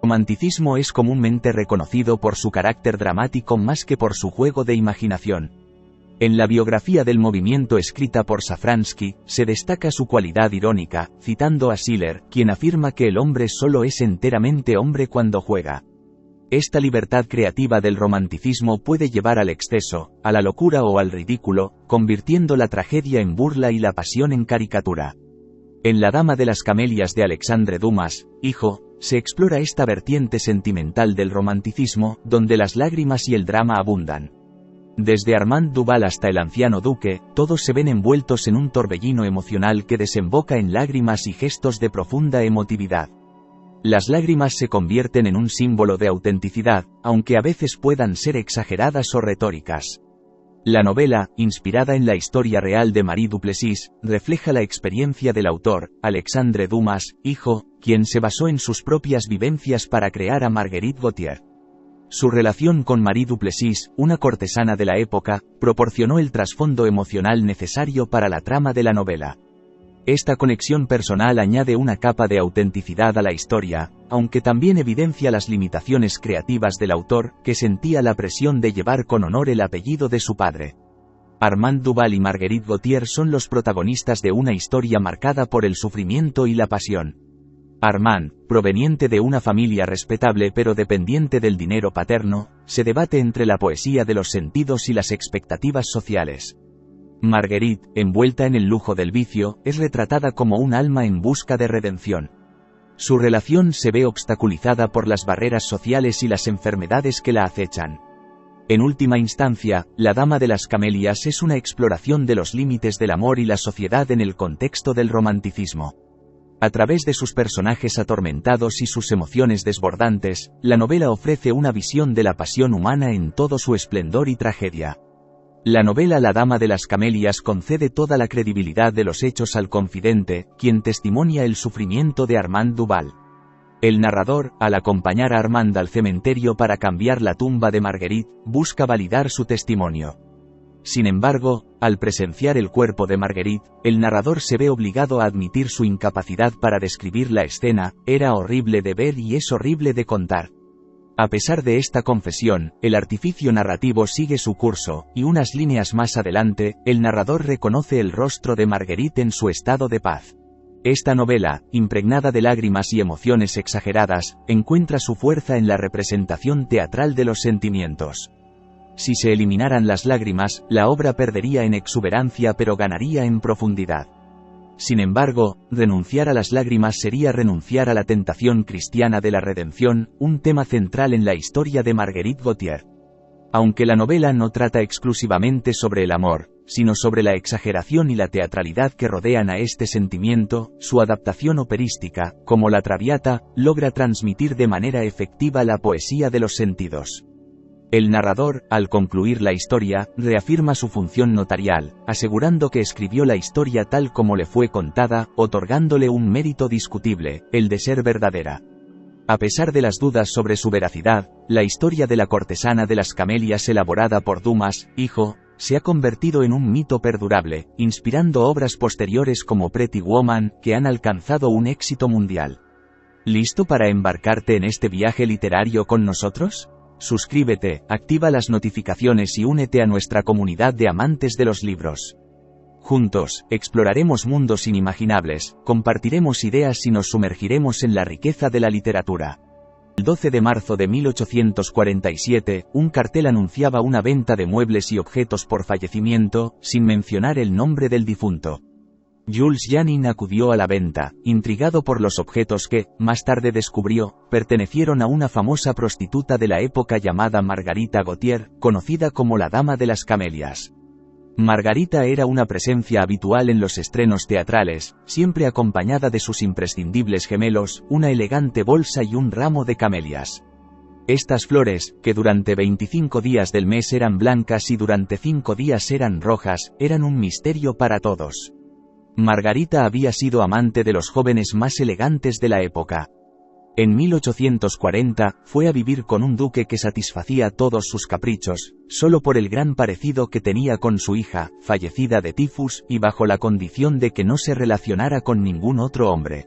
El romanticismo es comúnmente reconocido por su carácter dramático más que por su juego de imaginación. En la biografía del movimiento escrita por Safransky, se destaca su cualidad irónica, citando a Schiller, quien afirma que el hombre solo es enteramente hombre cuando juega. Esta libertad creativa del romanticismo puede llevar al exceso, a la locura o al ridículo, convirtiendo la tragedia en burla y la pasión en caricatura. En La Dama de las Camelias de Alexandre Dumas, hijo, se explora esta vertiente sentimental del romanticismo, donde las lágrimas y el drama abundan. Desde Armand Duval hasta el anciano duque, todos se ven envueltos en un torbellino emocional que desemboca en lágrimas y gestos de profunda emotividad. Las lágrimas se convierten en un símbolo de autenticidad, aunque a veces puedan ser exageradas o retóricas. La novela, inspirada en la historia real de Marie Duplessis, refleja la experiencia del autor, Alexandre Dumas, hijo, quien se basó en sus propias vivencias para crear a Marguerite Gautier. Su relación con Marie Duplessis, una cortesana de la época, proporcionó el trasfondo emocional necesario para la trama de la novela. Esta conexión personal añade una capa de autenticidad a la historia, aunque también evidencia las limitaciones creativas del autor, que sentía la presión de llevar con honor el apellido de su padre. Armand Duval y Marguerite Gautier son los protagonistas de una historia marcada por el sufrimiento y la pasión. Armand, proveniente de una familia respetable pero dependiente del dinero paterno, se debate entre la poesía de los sentidos y las expectativas sociales. Marguerite, envuelta en el lujo del vicio, es retratada como un alma en busca de redención. Su relación se ve obstaculizada por las barreras sociales y las enfermedades que la acechan. En última instancia, La Dama de las Camelias es una exploración de los límites del amor y la sociedad en el contexto del romanticismo. A través de sus personajes atormentados y sus emociones desbordantes, la novela ofrece una visión de la pasión humana en todo su esplendor y tragedia. La novela La Dama de las Camelias concede toda la credibilidad de los hechos al confidente, quien testimonia el sufrimiento de Armand Duval. El narrador, al acompañar a Armand al cementerio para cambiar la tumba de Marguerite, busca validar su testimonio. Sin embargo, al presenciar el cuerpo de Marguerite, el narrador se ve obligado a admitir su incapacidad para describir la escena. Era horrible de ver y es horrible de contar. A pesar de esta confesión, el artificio narrativo sigue su curso, y unas líneas más adelante, el narrador reconoce el rostro de Marguerite en su estado de paz. Esta novela, impregnada de lágrimas y emociones exageradas, encuentra su fuerza en la representación teatral de los sentimientos. Si se eliminaran las lágrimas, la obra perdería en exuberancia pero ganaría en profundidad. Sin embargo, renunciar a las lágrimas sería renunciar a la tentación cristiana de la redención, un tema central en la historia de Marguerite Gautier. Aunque la novela no trata exclusivamente sobre el amor, sino sobre la exageración y la teatralidad que rodean a este sentimiento, su adaptación operística, como La Traviata, logra transmitir de manera efectiva la poesía de los sentidos. El narrador, al concluir la historia, reafirma su función notarial, asegurando que escribió la historia tal como le fue contada, otorgándole un mérito discutible, el de ser verdadera. A pesar de las dudas sobre su veracidad, la historia de la cortesana de las camelias elaborada por Dumas, hijo, se ha convertido en un mito perdurable, inspirando obras posteriores como Pretty Woman, que han alcanzado un éxito mundial. ¿Listo para embarcarte en este viaje literario con nosotros? Suscríbete, activa las notificaciones y únete a nuestra comunidad de amantes de los libros. Juntos, exploraremos mundos inimaginables, compartiremos ideas y nos sumergiremos en la riqueza de la literatura. El 12 de marzo de 1847, un cartel anunciaba una venta de muebles y objetos por fallecimiento, sin mencionar el nombre del difunto. Jules Janin acudió a la venta, intrigado por los objetos que, más tarde descubrió, pertenecieron a una famosa prostituta de la época llamada Margarita Gautier, conocida como la Dama de las Camelias. Margarita era una presencia habitual en los estrenos teatrales, siempre acompañada de sus imprescindibles gemelos, una elegante bolsa y un ramo de camelias. Estas flores, que durante 25 días del mes eran blancas y durante 5 días eran rojas, eran un misterio para todos. Margarita había sido amante de los jóvenes más elegantes de la época. En 1840, fue a vivir con un duque que satisfacía todos sus caprichos, solo por el gran parecido que tenía con su hija, fallecida de tifus, y bajo la condición de que no se relacionara con ningún otro hombre.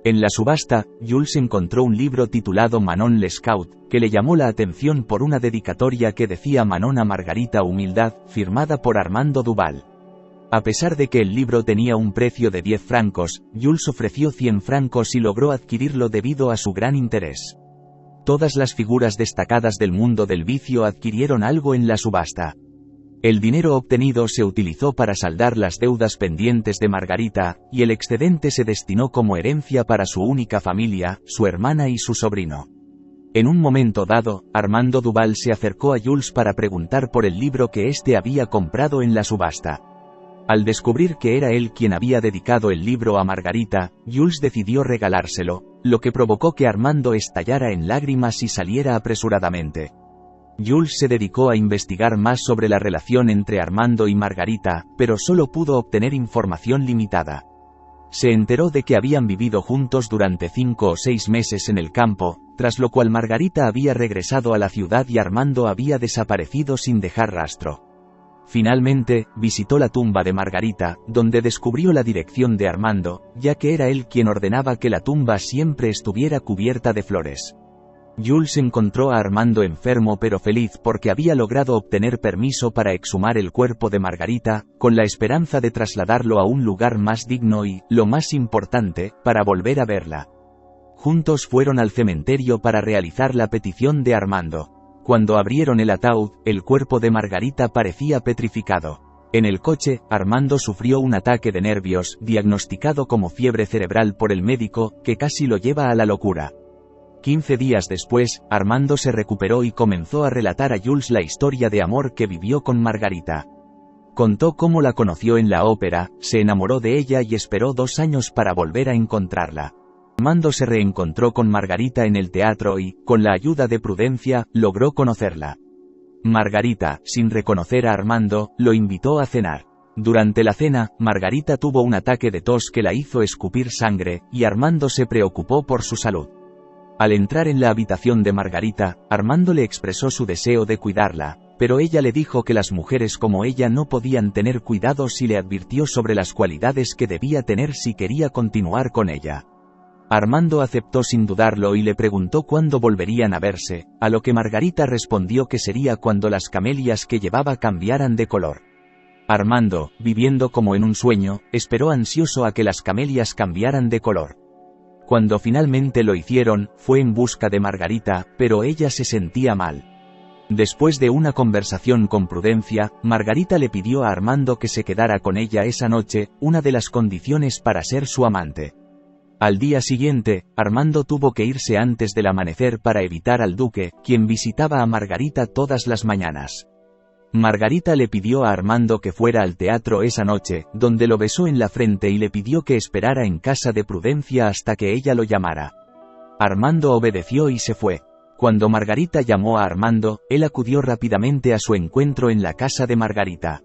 En la subasta, Jules encontró un libro titulado Manon Lescaut, que le llamó la atención por una dedicatoria que decía Manon a Margarita Humildad, firmada por Armando Duval. A pesar de que el libro tenía un precio de 10 francos, Jules ofreció 100 francos y logró adquirirlo debido a su gran interés. Todas las figuras destacadas del mundo del vicio adquirieron algo en la subasta. El dinero obtenido se utilizó para saldar las deudas pendientes de Margarita, y el excedente se destinó como herencia para su única familia, su hermana y su sobrino. En un momento dado, Armando Duval se acercó a Jules para preguntar por el libro que éste había comprado en la subasta. Al descubrir que era él quien había dedicado el libro a Margarita, Jules decidió regalárselo, lo que provocó que Armando estallara en lágrimas y saliera apresuradamente. Jules se dedicó a investigar más sobre la relación entre Armando y Margarita, pero solo pudo obtener información limitada. Se enteró de que habían vivido juntos durante 5 o 6 meses en el campo, tras lo cual Margarita había regresado a la ciudad y Armando había desaparecido sin dejar rastro. Finalmente, visitó la tumba de Margarita, donde descubrió la dirección de Armando, ya que era él quien ordenaba que la tumba siempre estuviera cubierta de flores. Jules encontró a Armando enfermo pero feliz porque había logrado obtener permiso para exhumar el cuerpo de Margarita, con la esperanza de trasladarlo a un lugar más digno y, lo más importante, para volver a verla. Juntos fueron al cementerio para realizar la petición de Armando. Cuando abrieron el ataúd, el cuerpo de Margarita parecía petrificado. En el coche, Armando sufrió un ataque de nervios, diagnosticado como fiebre cerebral por el médico, que casi lo lleva a la locura. 15 días después, Armando se recuperó y comenzó a relatar a Jules la historia de amor que vivió con Margarita. Contó cómo la conoció en la ópera, se enamoró de ella y esperó 2 años para volver a encontrarla. Armando se reencontró con Margarita en el teatro y, con la ayuda de Prudencia, logró conocerla. Margarita, sin reconocer a Armando, lo invitó a cenar. Durante la cena, Margarita tuvo un ataque de tos que la hizo escupir sangre, y Armando se preocupó por su salud. Al entrar en la habitación de Margarita, Armando le expresó su deseo de cuidarla, pero ella le dijo que las mujeres como ella no podían tener cuidados y le advirtió sobre las cualidades que debía tener si quería continuar con ella. Armando aceptó sin dudarlo y le preguntó cuándo volverían a verse, a lo que Margarita respondió que sería cuando las camelias que llevaba cambiaran de color. Armando, viviendo como en un sueño, esperó ansioso a que las camelias cambiaran de color. Cuando finalmente lo hicieron, fue en busca de Margarita, pero ella se sentía mal. Después de una conversación con Prudencia, Margarita le pidió a Armando que se quedara con ella esa noche, una de las condiciones para ser su amante. Al día siguiente, Armando tuvo que irse antes del amanecer para evitar al duque, quien visitaba a Margarita todas las mañanas. Margarita le pidió a Armando que fuera al teatro esa noche, donde lo besó en la frente y le pidió que esperara en casa de Prudencia hasta que ella lo llamara. Armando obedeció y se fue. Cuando Margarita llamó a Armando, él acudió rápidamente a su encuentro en la casa de Margarita.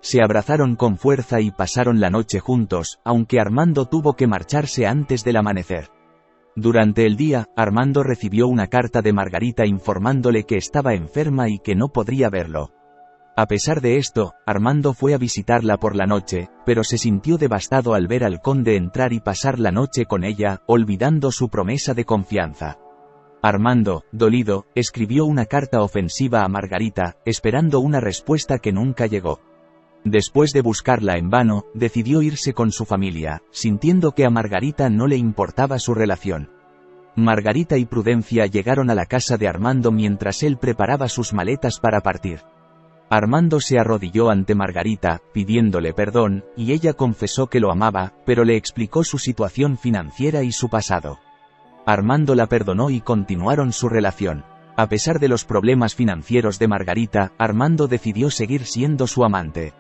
Se abrazaron con fuerza y pasaron la noche juntos, aunque Armando tuvo que marcharse antes del amanecer. Durante el día, Armando recibió una carta de Margarita informándole que estaba enferma y que no podría verlo. A pesar de esto, Armando fue a visitarla por la noche, pero se sintió devastado al ver al conde entrar y pasar la noche con ella, olvidando su promesa de confianza. Armando, dolido, escribió una carta ofensiva a Margarita, esperando una respuesta que nunca llegó. Después de buscarla en vano, decidió irse con su familia, sintiendo que a Margarita no le importaba su relación. Margarita y Prudencia llegaron a la casa de Armando mientras él preparaba sus maletas para partir. Armando se arrodilló ante Margarita, pidiéndole perdón, y ella confesó que lo amaba, pero le explicó su situación financiera y su pasado. Armando la perdonó y continuaron su relación. A pesar de los problemas financieros de Margarita, Armando decidió seguir siendo su amante.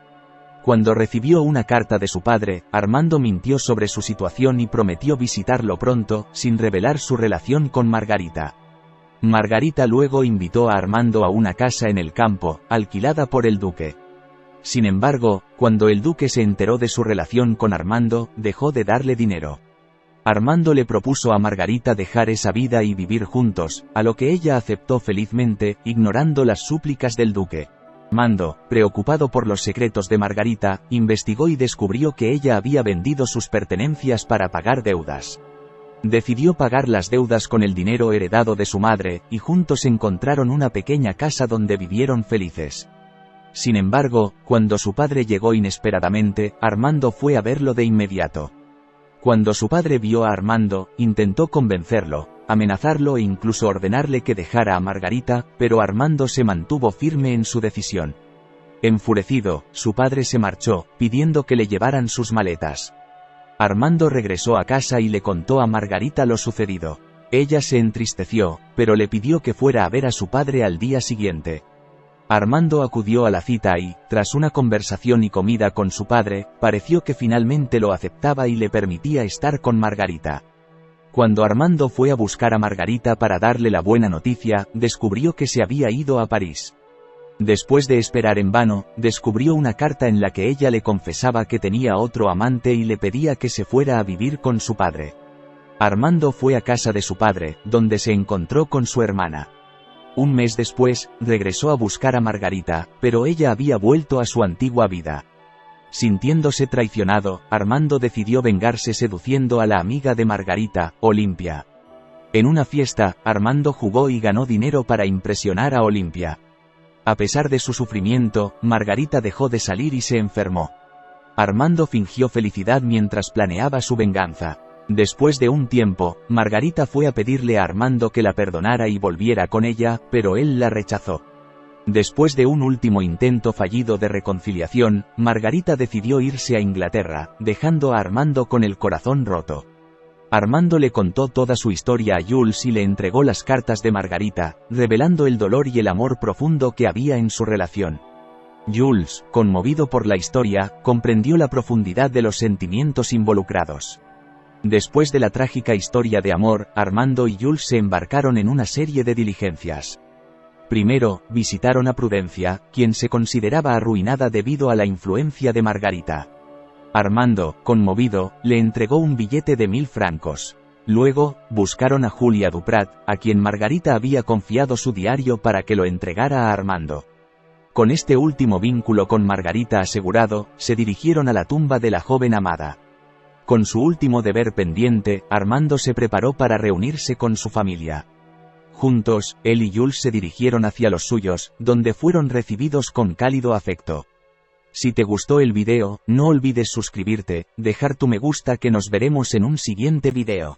Cuando recibió una carta de su padre, Armando mintió sobre su situación y prometió visitarlo pronto, sin revelar su relación con Margarita. Margarita luego invitó a Armando a una casa en el campo, alquilada por el duque. Sin embargo, cuando el duque se enteró de su relación con Armando, dejó de darle dinero. Armando le propuso a Margarita dejar esa vida y vivir juntos, a lo que ella aceptó felizmente, ignorando las súplicas del duque. Armando, preocupado por los secretos de Margarita, investigó y descubrió que ella había vendido sus pertenencias para pagar deudas. Decidió pagar las deudas con el dinero heredado de su madre, y juntos encontraron una pequeña casa donde vivieron felices. Sin embargo, cuando su padre llegó inesperadamente, Armando fue a verlo de inmediato. Cuando su padre vio a Armando, intentó convencerlo, amenazarlo e incluso ordenarle que dejara a Margarita, pero Armando se mantuvo firme en su decisión. Enfurecido, su padre se marchó, pidiendo que le llevaran sus maletas. Armando regresó a casa y le contó a Margarita lo sucedido. Ella se entristeció, pero le pidió que fuera a ver a su padre al día siguiente. Armando acudió a la cita y, tras una conversación y comida con su padre, pareció que finalmente lo aceptaba y le permitía estar con Margarita. Cuando Armando fue a buscar a Margarita para darle la buena noticia, descubrió que se había ido a París. Después de esperar en vano, descubrió una carta en la que ella le confesaba que tenía otro amante y le pedía que se fuera a vivir con su padre. Armando fue a casa de su padre, donde se encontró con su hermana. Un mes después, regresó a buscar a Margarita, pero ella había vuelto a su antigua vida. Sintiéndose traicionado, Armando decidió vengarse seduciendo a la amiga de Margarita, Olimpia. En una fiesta, Armando jugó y ganó dinero para impresionar a Olimpia. A pesar de su sufrimiento, Margarita dejó de salir y se enfermó. Armando fingió felicidad mientras planeaba su venganza. Después de un tiempo, Margarita fue a pedirle a Armando que la perdonara y volviera con ella, pero él la rechazó. Después de un último intento fallido de reconciliación, Margarita decidió irse a Inglaterra, dejando a Armando con el corazón roto. Armando le contó toda su historia a Jules y le entregó las cartas de Margarita, revelando el dolor y el amor profundo que había en su relación. Jules, conmovido por la historia, comprendió la profundidad de los sentimientos involucrados. Después de la trágica historia de amor, Armando y Jules se embarcaron en una serie de diligencias. Primero, visitaron a Prudencia, quien se consideraba arruinada debido a la influencia de Margarita. Armando, conmovido, le entregó un billete de 1000 francos. Luego, buscaron a Julia Duprat, a quien Margarita había confiado su diario para que lo entregara a Armando. Con este último vínculo con Margarita asegurado, se dirigieron a la tumba de la joven amada. Con su último deber pendiente, Armando se preparó para reunirse con su familia. Juntos, él y Jules se dirigieron hacia los suyos, donde fueron recibidos con cálido afecto. Si te gustó el video, no olvides suscribirte, dejar tu me gusta que nos veremos en un siguiente video.